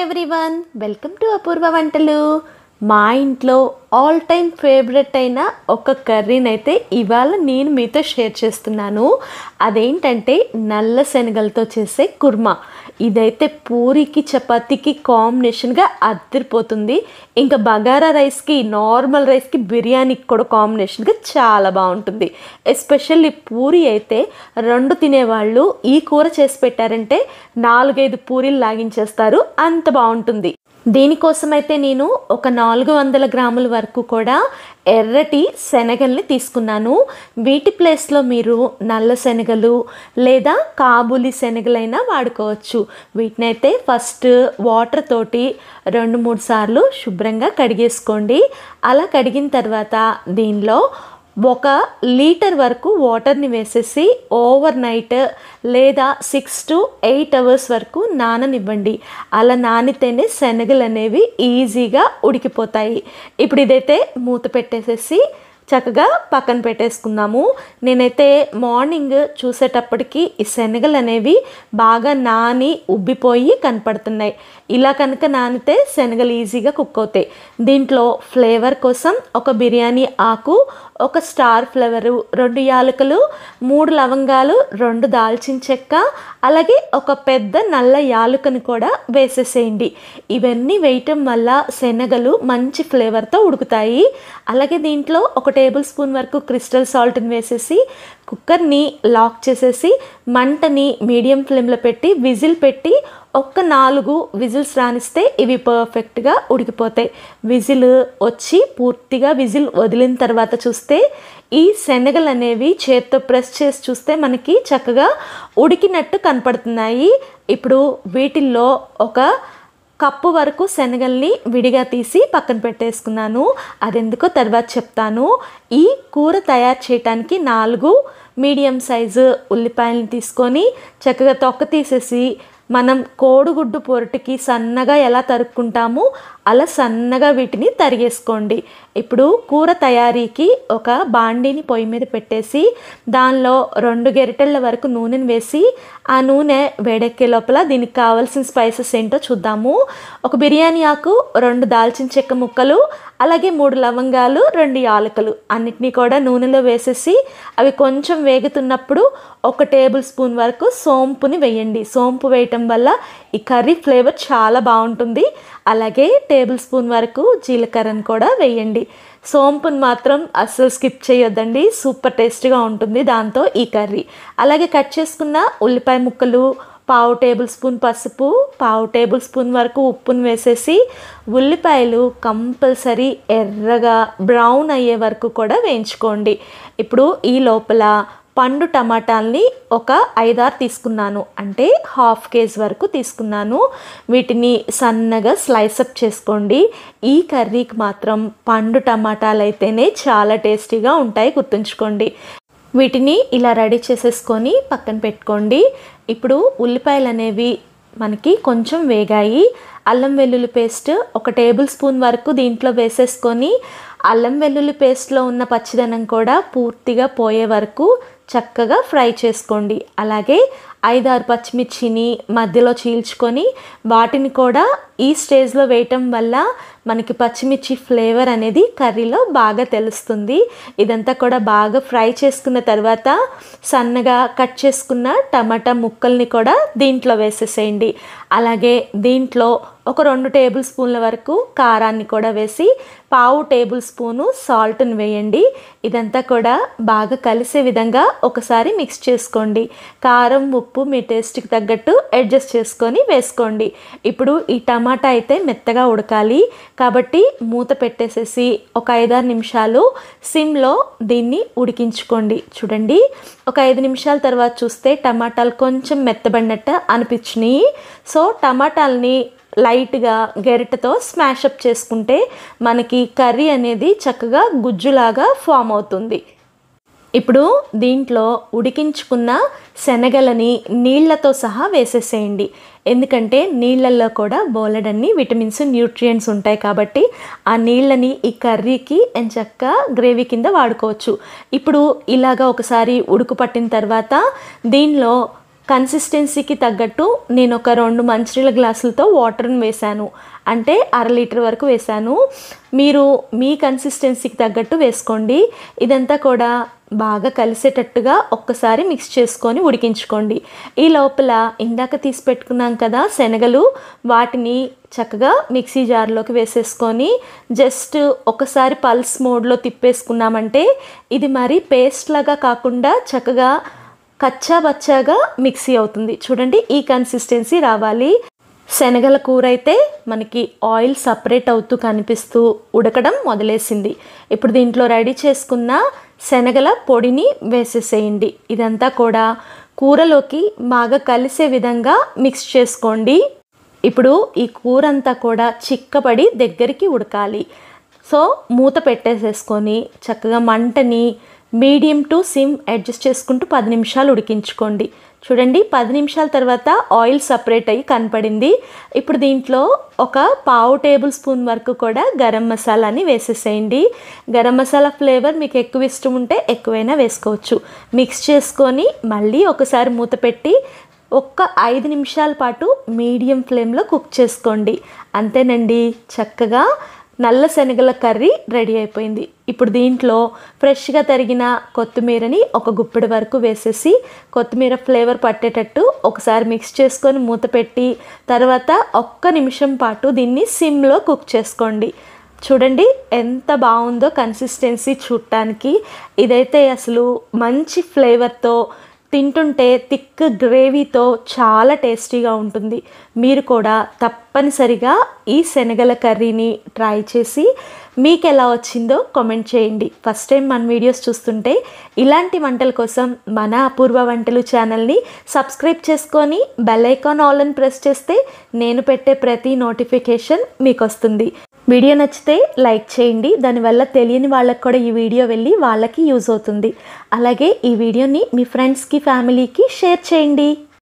Everyone welcome to అపూర్వ వంటలు. మా ఇంట్లో ఆల్ టైమ్ ఫేవరెట్ అయిన ఒక కర్రీని అయితే ఇవాళ నేను మీతో షేర్ చేస్తున్నాను. అదేంటంటే నల్ల శనగలతో చేసే కుర్మా. ఇదైతే పూరికి చపాతీకి కాంబినేషన్గా అదిరిపోతుంది. ఇంకా బగారా రైస్కి, నార్మల్ రైస్కి, బిర్యానీకి కూడా కాంబినేషన్గా చాలా బాగుంటుంది. ఎస్పెషల్లీ పూరి అయితే రెండు తినేవాళ్ళు ఈ కూర చేసి పెట్టారంటే 4-5 పూరీలు లాగించేస్తారు, అంత బాగుంటుంది. దీనికోసమైతే నేను ఒక 400 గ్రాముల వరకు కూడా ఎర్రటి శనగల్ని తీసుకున్నాను. వీటి ప్లేస్లో మీరు నల్ల శనగలు లేదా కాబూలి శనగలైనా వాడుకోవచ్చు. వీటినైతే ఫస్ట్ వాటర్ తోటి 2-3 సార్లు శుభ్రంగా కడిగేసుకోండి. అలా కడిగిన తర్వాత దీనిలో 1 లీటర్ వరకు వాటర్ని వేసేసి ఓవర్ నైట్ లేదా 6 to 8 అవర్స్ వరకు నాననివ్వండి. అలా నానితేనే శనగలు అనేవి ఈజీగా ఉడికిపోతాయి. ఇప్పుడు ఇదైతే మూత పెట్టేసేసి చక్కగా పక్కన పెట్టేసుకుందాము. నేనైతే మార్నింగ్ చూసేటప్పటికి ఈ శనగలు అనేవి బాగా నాని ఉబ్బిపోయి కనపడుతున్నాయి. ఇలా కనుక నానితే శనగలు ఈజీగా కుక్ అవుతాయి. దీంట్లో ఫ్లేవర్ కోసం ఒక బిర్యానీ ఆకు, 1 స్టార్ ఫ్లవరు, 2 యాలకులు, 3 లవంగాలు, 2 దాల్చిన చెక్క, అలాగే ఒక పెద్ద నల్ల యాలకుని కూడా వేసేసేయండి. ఇవన్నీ వేయటం వల్ల శనగలు మంచి ఫ్లేవర్తో ఉడుకుతాయి. అలాగే దీంట్లో 1 టేబుల్ స్పూన్ వరకు క్రిస్టల్ సాల్ట్ని వేసేసి కుక్కర్ని లాక్ చేసేసి మంటని మీడియం ఫ్లేమ్లో పెట్టి విజిల్ పెట్టి 4 విజిల్స్ రానిస్తే ఇవి పర్ఫెక్ట్గా ఉడికిపోతాయి. విజిల్ వచ్చి పూర్తిగా విజిల్ వదిలిన తర్వాత చూస్తే ఈ శనగలు అనేవి చేత్తో ప్రెస్ చేసి చూస్తే మనకి చక్కగా ఉడికినట్టు కనపడుతున్నాయి. ఇప్పుడు వీటిల్లో 1 కప్పు వరకు శనగల్ని విడిగా తీసి పక్కన పెట్టేసుకున్నాను. అదెందుకో తర్వాత చెప్తాను. ఈ కూర తయారు చేయడానికి 4 మీడియం సైజు ఉల్లిపాయలను తీసుకొని చక్కగా తొక్క తీసేసి మనం కోడిగుడ్డు పొరటికి సన్నగా ఎలా తరుక్కుంటామో అలా సన్నగా వీటిని తరిగేసుకోండి. ఇప్పుడు కూర తయారీకి ఒక బాండీని పొయ్యి మీద పెట్టేసి దానిలో 2 గరిటెల వరకు నూనెని వేసి ఆ నూనె వేడెక్కే లోపల దీనికి కావాల్సిన స్పైసెస్ ఏంటో చూద్దాము. 1 బిర్యానీ ఆకు, 2 దాల్చిన చెక్క ముక్కలు, అలాగే 3 లవంగాలు, 2 యాలకులు అన్నిటినీ కూడా నూనెలో వేసేసి అవి కొంచెం వేగుతున్నప్పుడు 1 టేబుల్ స్పూన్ వరకు సోంపుని వేయండి. సోంపు వేయటం వల్ల ఈ కర్రీ ఫ్లేవర్ చాలా బాగుంటుంది. అలాగే టేబుల్ స్పూన్ వరకు జీలకర్రను కూడా వేయండి. సోంపుని మాత్రం అస్సలు స్కిప్ చేయొద్దండి, సూపర్ టేస్టీగా ఉంటుంది దాంతో ఈ కర్రీ. అలాగే కట్ చేసుకున్న ఉల్లిపాయ ముక్కలు, 1/2 టేబుల్ స్పూన్ పసుపు, 1/2 టేబుల్ స్పూన్ వరకు ఉప్పును వేసేసి ఉల్లిపాయలు కంపల్సరీ ఎర్రగా బ్రౌన్ అయ్యే వరకు కూడా వేయించుకోండి. ఇప్పుడు ఈ లోపల పండు టమాటాలని ఒక 5-6 తీసుకున్నాను, అంటే 1/2 కేజీ వరకు తీసుకున్నాను. వీటిని సన్నగా స్లైసప్ చేసుకోండి. ఈ కర్రీకి మాత్రం పండు టమాటాలు అయితేనే చాలా టేస్టీగా ఉంటాయి, గుర్తుంచుకోండి. వీటిని ఇలా రెడీ చేసేసుకొని పక్కన పెట్టుకోండి. ఇప్పుడు ఉల్లిపాయలు అనేవి మనకి కొంచెం వేగాయి. అల్లం వెల్లుల్లి పేస్ట్ 1 టేబుల్ స్పూన్ వరకు దీంట్లో వేసేసుకొని అల్లం వెల్లుల్లి పేస్ట్లో ఉన్న పచ్చిదనం కూడా పూర్తిగా పోయే వరకు చక్కగా ఫ్రై చేసుకోండి. అలాగే 5-6 పచ్చిమిర్చిని మధ్యలో చీల్చుకొని వాటిని కూడా ఈ స్టేజ్లో వేయటం వల్ల మనకి పచ్చిమిర్చి ఫ్లేవర్ అనేది కర్రీలో బాగా తెలుస్తుంది. ఇదంతా కూడా బాగా ఫ్రై చేసుకున్న తర్వాత సన్నగా కట్ చేసుకున్న టమాటా ముక్కల్ని కూడా దీంట్లో వేసేసేయండి. అలాగే దీంట్లో 2 టేబుల్ స్పూన్ల వరకు కారాన్ని కూడా వేసి 1/2 టేబుల్ స్పూను సాల్ట్ని వేయండి. ఇదంతా కూడా బాగా కలిసే విధంగా ఒకసారి మిక్స్ చేసుకోండి. కారం, ఉప్పు మీ టేస్ట్కి తగ్గట్టు అడ్జస్ట్ చేసుకొని వేసుకోండి. ఇప్పుడు ఈ టమాటా అయితే మెత్తగా ఉడకాలి కాబట్టి మూత పెట్టేసేసి ఒక 5-6 నిమిషాలు సిమ్లో దీన్ని ఉడికించుకోండి. చూడండి, ఒక 5 నిమిషాల తర్వాత చూస్తే టమాటాలు కొంచెం మెత్తబడినట్టు అనిపించినాయి. సో టమాటాలని లైట్గా గరిటెతో స్మాషప్ చేసుకుంటే మనకి కర్రీ అనేది చక్కగా గుజ్జులాగా ఫామ్ అవుతుంది. ఇప్పుడు దీంట్లో ఉడికించుకున్న శనగలని నీళ్లతో సహా వేసేసేయండి. ఎందుకంటే నీళ్ళల్లో కూడా బోలెడన్ని విటమిన్స్, న్యూట్రియంట్స్ ఉంటాయి కాబట్టి ఆ నీళ్ళని ఈ కర్రీకి ఎంచక్కా గ్రేవీ కింద వాడుకోవచ్చు. ఇప్పుడు ఇలాగా ఒకసారి ఉడుకు పట్టిన తర్వాత దీనిలో కన్సిస్టెన్సీకి తగ్గట్టు నేను ఒక 2 మంచినీళ్ళ గ్లాసులతో వాటర్ని వేశాను. అంటే 1/2 లీటర్ వరకు వేశాను. మీరు మీ కన్సిస్టెన్సీకి తగ్గట్టు వేసుకోండి. ఇదంతా కూడా బాగా కలిసేటట్టుగా ఒక్కసారి మిక్స్ చేసుకొని ఉడికించుకోండి. ఈ లోపల ఇందాక తీసి పెట్టుకున్నాం కదా శనగలు, వాటిని చక్కగా మిక్సీ జార్లోకి వేసేసుకొని జస్ట్ ఒకసారి పల్స్ మోడ్లో తిప్పేసుకున్నామంటే ఇది మరి పేస్ట్ లాగా కాకుండా చక్కగా కచ్చా బచ్చాగా మిక్సీ అవుతుంది. చూడండి, ఈ కన్సిస్టెన్సీ రావాలి. శనగల కూర అయితే మనకి ఆయిల్ సపరేట్ అవుతూ కనిపిస్తూ ఉడకడం మొదలేసింది. ఇప్పుడు దీంట్లో రెడీ చేసుకున్న శనగల పొడిని వేసేసేయండి. ఇదంతా కూడా కూరలోకి బాగా కలిసే విధంగా మిక్స్ చేసుకోండి. ఇప్పుడు ఈ కూర అంతా కూడా చిక్కబడి దగ్గరికి ఉడకాలి. సో మూత పెట్టేసేసుకొని చక్కగా మంటని మీడియం టు సిమ్ అడ్జస్ట్ చేసుకుంటూ 10 నిమిషాలు ఉడికించుకోండి. చూడండి, 10 నిమిషాల తర్వాత ఆయిల్ సపరేట్ అయ్యి కనపడింది. ఇప్పుడు దీంట్లో ఒక 1/2 టేబుల్ స్పూన్ వరకు కూడా గరం మసాలాని వేసేసేయండి. గరం మసాలా ఫ్లేవర్ మీకు ఎక్కువ ఇష్టం ఉంటే ఎక్కువైనా వేసుకోవచ్చు. మిక్స్ చేసుకొని మళ్ళీ ఒకసారి మూత పెట్టి ఒక్క 5 నిమిషాల పాటు మీడియం ఫ్లేమ్లో కుక్ చేసుకోండి. అంతేనండి, చక్కగా నల్ల శనగల కర్రీ రెడీ అయిపోయింది. ఇప్పుడు దీంట్లో ఫ్రెష్గా తరిగిన కొత్తిమీరని ఒక గుప్పెడు వరకు వేసేసి కొత్తిమీర ఫ్లేవర్ పట్టేటట్టు ఒకసారి మిక్స్ చేసుకొని మూత పెట్టి తర్వాత 1 నిమిషం పాటు దీన్ని సిమ్లో కుక్ చేసుకోండి. చూడండి ఎంత బాగుందో కన్సిస్టెన్సీ చూడటానికి. ఇదైతే అసలు మంచి ఫ్లేవర్తో తింటుంటే థిక్ గ్రేవీతో చాలా టేస్టీగా ఉంటుంది. మీరు కూడా తప్పనిసరిగా ఈ శనగల కర్రీని ట్రై చేసి మీకు ఎలా వచ్చిందో కామెంట్ చేయండి. ఫస్ట్ టైం మన వీడియోస్ చూస్తుంటే ఇలాంటి వంటల కోసం మన అపూర్వ వంటలు ఛానల్ని సబ్స్క్రైబ్ చేసుకొని బెల్ ఐకాన్ ఆల్ అని ప్రెస్ చేస్తే నేను పెట్టే ప్రతి నోటిఫికేషన్ మీకు వస్తుంది. వీడియో నచ్చితే లైక్ చేయండి. దానివల్ల తెలియని వాళ్ళకి కూడా ఈ వీడియో వెళ్ళి వాళ్ళకి యూజ్ అవుతుంది. అలాగే ఈ వీడియోని మీ ఫ్రెండ్స్కి, ఫ్యామిలీకి షేర్ చేయండి.